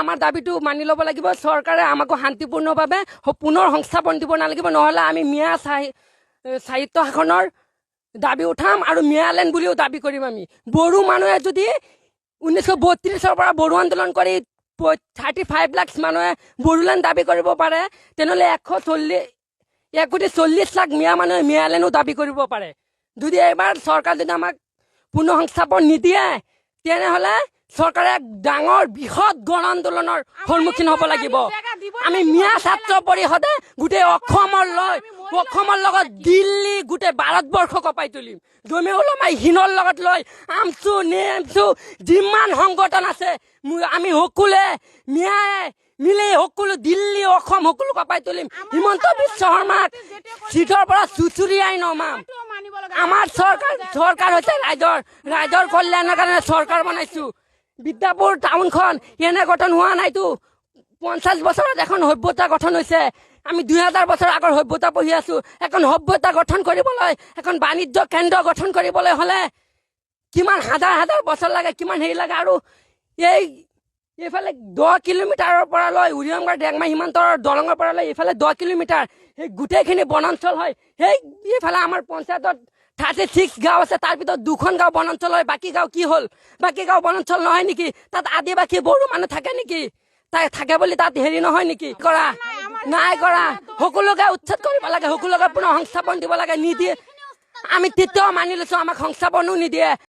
আমাৰ দাবীটো মানি ল'ব লাগিব। চৰকাৰে আমাকো শান্তিপূৰ্ণভাৱে পুনৰ সংস্থাপন দিব নালাগিব, নহ'লে আমি মিয়া সাহিত্য শাসনৰ দাবী উঠাম আৰু মিয়ালেণ্ড বুলিও দাবী কৰিম। আমি বড়ো মানুহে যদি 1932 পৰা বড়ো আন্দোলন কৰি 35 লাখ মানুহে বড়োলেণ্ড দাবী কৰিব পাৰে, তেনেহ'লে 1,40,00,000 মিয়া মানুহে মিয়ালেণ্ডো দাবী কৰিব পাৰে। যদি এইবাৰ চৰকাৰ যদি আমাক পুনৰ সংস্থাপন নিদিয়ে, তেনেহ'লে চৰকাৰে এক ডাঙৰ বৃহৎ গণ আন্দোলনৰ সন্মুখীন হ'ব লাগিব। আমি মিয়া ছাত্ৰ পৰিষদে গোটেই অসমৰ লগত দিল্লী গোটেই ভাৰতবৰ্ষ কঁপাই তুলিম। জমিউল উলামা হিনৰ লগত লৈ আমচু নেমচু যিমান সংগঠন আছে আমি সকলোৱে মিয়াই মিলি সকলো দিল্লী অসম সকলো কঁপাই তুলিম। হিমন্ত বিশ্ব শৰ্মাক চিটৰ পৰা চুচুৰিয়াই নমাম। আমাৰ চৰকাৰ হৈছে ৰাইজৰ কল্যাণৰ কাৰণে চৰকাৰ বনাইছো। বিদ্যাপুৰ টাউনখন এনে গঠন হোৱা নাইতো। 50 বছৰত এখন সভ্যতা গঠন হৈছে। আমি 2000 বছৰ আগৰ সভ্যতা পঢ়ি আছো। এখন সভ্যতা গঠন কৰিবলৈ, এখন বাণিজ্য কেন্দ্ৰ গঠন কৰিবলৈ হ'লে কিমান হাজাৰ বছৰ লাগে, কিমান হেৰি লাগে। আৰু এইফালে 10 কিলোমিটাৰৰ পৰা লৈ উৰিয়ামগাঁও ডেংমাই সীমান্তৰ দলঙৰ পৰা লৈ এইফালে 10 কিলোমিটাৰ সেই গোটেইখিনি বনাঞ্চল হয়। এইফালে আমাৰ পঞ্চায়তত 36 গাঁও আছে, তাৰ ভিতৰত 2খন গাঁও বনাঞ্চল হয়। বাকী গাঁও কি হ'ল? বাকী গাঁও বনাঞ্চল নহয় নেকি? তাত আদিবাসী বড়ো মানুহ থাকে নেকি? থাকে বুলি তাত হেৰি নহয় নেকি? নাই কৰা। সকলোকে উচ্ছেদ কৰিব লাগে, সকলোকে পুনৰ সংস্থাপন দিব লাগে। নিদিয়ে। আমি তেতিয়াও মানি লৈছো আমাক সংস্থাপনো নিদিয়ে।